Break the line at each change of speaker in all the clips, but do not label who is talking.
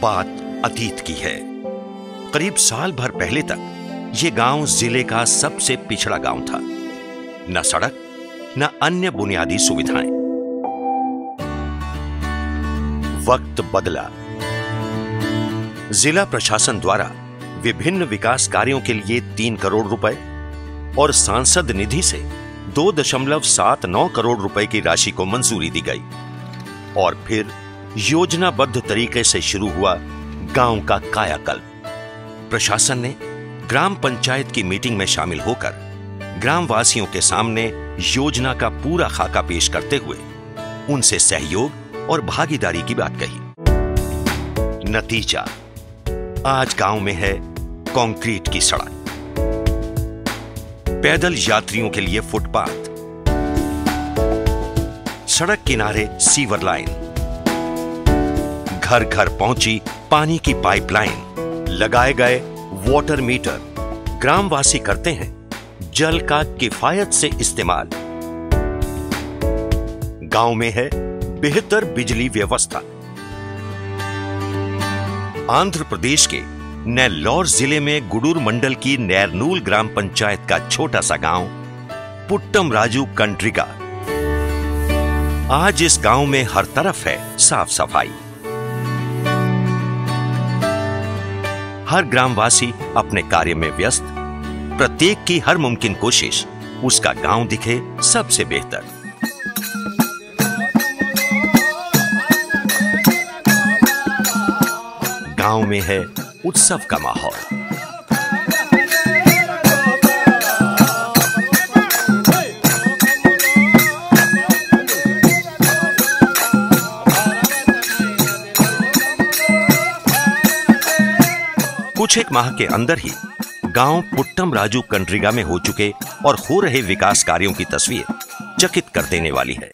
बात अतीत की है। करीब साल भर पहले तक यह गांव जिले का सबसे पिछड़ा गांव था। न सड़क, न अन्य बुनियादी सुविधाएं। वक्त बदला। जिला प्रशासन द्वारा विभिन्न विकास कार्यों के लिए 3 करोड़ रुपए और सांसद निधि से 2.79 करोड़ रुपए की राशि को मंजूरी दी गई और फिर योजनाबद्ध तरीके से शुरू हुआ गांव का कायाकल्प। प्रशासन ने ग्राम पंचायत की मीटिंग में शामिल होकर ग्राम वासियों के सामने योजना का पूरा खाका पेश करते हुए उनसे सहयोग और भागीदारी की बात कही। नतीजा, आज गांव में है कंक्रीट की सड़क, पैदल यात्रियों के लिए फुटपाथ, सड़क किनारे सीवर लाइन, घर घर पहुंची पानी की पाइपलाइन, लगाए गए वाटर मीटर। ग्रामवासी करते हैं जल का किफायत से इस्तेमाल। गांव में है बेहतर बिजली व्यवस्था। आंध्र प्रदेश के नेल्लौर जिले में गुडूर मंडल की नैरनूल ग्राम पंचायत का छोटा सा गांव पुट्टम राजू कंड्रिगा। आज इस गांव में हर तरफ है साफ सफाई। हर ग्रामवासी अपने कार्य में व्यस्त, प्रत्येक की हर मुमकिन कोशिश उसका गांव दिखे सबसे बेहतर। गांव में है उत्सव का माहौल। कुछ एक माह के अंदर ही गांव पुट्टम राजू कंड्रिगा में हो चुके और हो रहे विकास कार्यों की तस्वीर चकित कर देने वाली है।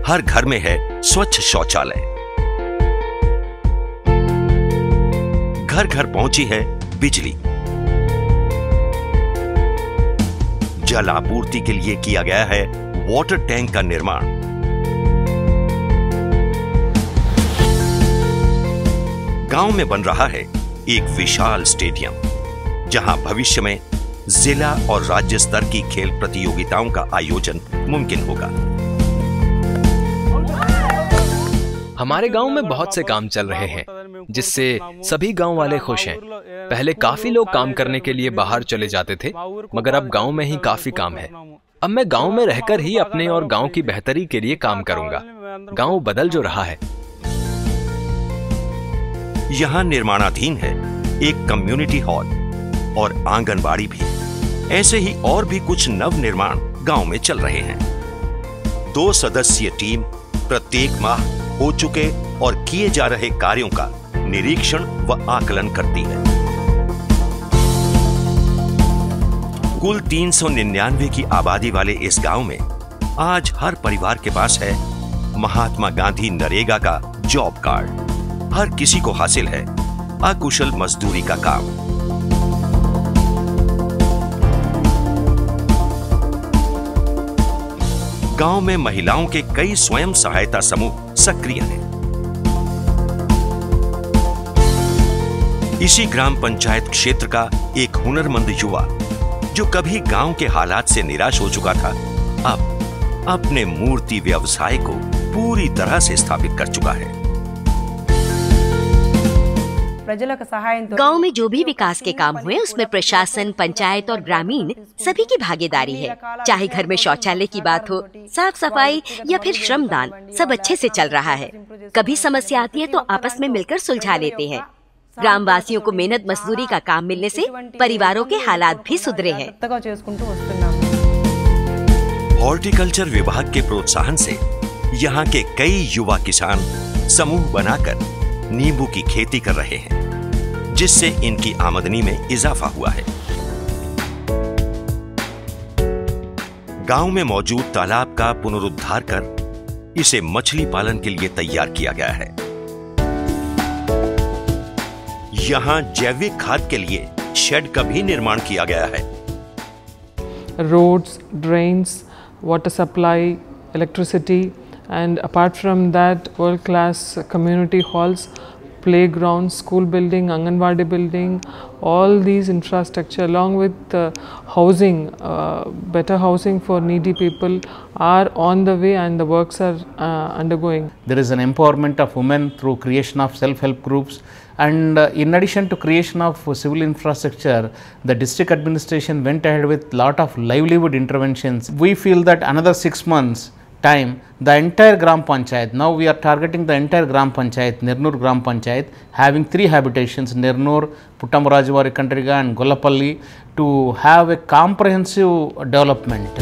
हर घर में है स्वच्छ शौचालय, घर घर पहुंची है बिजली, जल आपूर्ति के लिए किया गया है वाटर टैंक का निर्माण, गांव में बन रहा है एक विशाल स्टेडियम जहां भविष्य में जिला और राज्य स्तर की खेल प्रतियोगिताओं का आयोजन मुमकिन होगा।
हमारे गांव में बहुत से काम चल रहे हैं जिससे सभी गांव वाले खुश हैं। पहले काफी लोग काम करने के लिए बाहर चले जाते थे, मगर अब गांव में ही काफी काम है। अब मैं गांव में रहकर ही अपने और गांव की बेहतरी के लिए काम करूंगा। गांव बदल जो रहा है।
यहां निर्माणाधीन है एक कम्युनिटी हॉल और आंगनबाड़ी भी। ऐसे ही और भी कुछ नव निर्माण गांव में चल रहे हैं। 2 सदस्यीय टीम प्रत्येक माह हो चुके और किए जा रहे कार्यों का निरीक्षण व आकलन करती है। कुल 399 की आबादी वाले इस गांव में आज हर परिवार के पास है महात्मा गांधी नरेगा का जॉब कार्ड। हर किसी को हासिल है अकुशल मजदूरी का काम। गांव में महिलाओं के कई स्वयं सहायता समूह सक्रिय हैं। इसी ग्राम पंचायत क्षेत्र का एक हुनरमंद युवा जो कभी गांव के हालात से निराश हो चुका था, अब अपने मूर्ति व्यवसाय को पूरी तरह से स्थापित कर चुका है।
गांव में जो भी विकास के काम हुए उसमें प्रशासन, पंचायत और ग्रामीण सभी की भागीदारी है। चाहे घर में शौचालय की बात हो, साफ सफाई या फिर श्रमदान, सब अच्छे से चल रहा है। कभी समस्या आती है तो आपस में मिलकर सुलझा लेते हैं। ग्रामवासियों को मेहनत मजदूरी का काम मिलने से परिवारों के हालात भी सुधरे हैं।
हॉर्टिकल्चर विभाग के प्रोत्साहन से यहाँ के कई युवा किसान समूह बनाकर नींबू की खेती कर रहे हैं, जिससे इनकी आमदनी में इजाफा हुआ है। गांव में मौजूद तालाब का पुनरुद्धार कर इसे मछली पालन के लिए तैयार किया गया है। यहां जैविक खाद के लिए शेड का भी निर्माण किया गया है।
Roads, drains, water supply, electricity, and apart from that, world-class community halls, playgrounds, school building, Anganwadi building, all these infrastructure along with housing, better housing for needy people are on the way, and the works are undergoing.
There is an empowerment of women through creation of self-help groups, and in addition to creation of civil infrastructure, the district administration went ahead with lot of livelihood interventions. We feel that another 6 months time, the entire Gram Panchayat, now we are targeting the entire Gram Panchayat, Nirnoor Gram Panchayat, having 3 habitations, Nirnoor, Puttamarajuvari Kandriga and Gollapalli, to have a comprehensive development.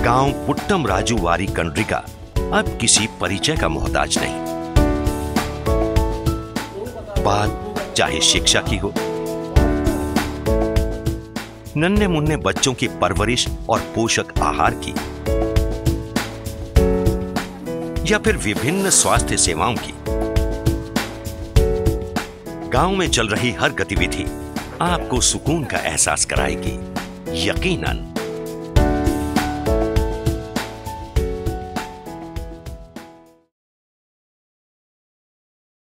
गांव पुट्टम राजूवारी कंड्रिगा अब किसी परिचय का मोहताज नहीं। बात चाहे शिक्षा की हो, नन्हे मुन्ने बच्चों की परवरिश और पोषक आहार की, या फिर विभिन्न स्वास्थ्य सेवाओं की, गांव में चल रही हर गतिविधि आपको सुकून का एहसास कराएगी। यकीनन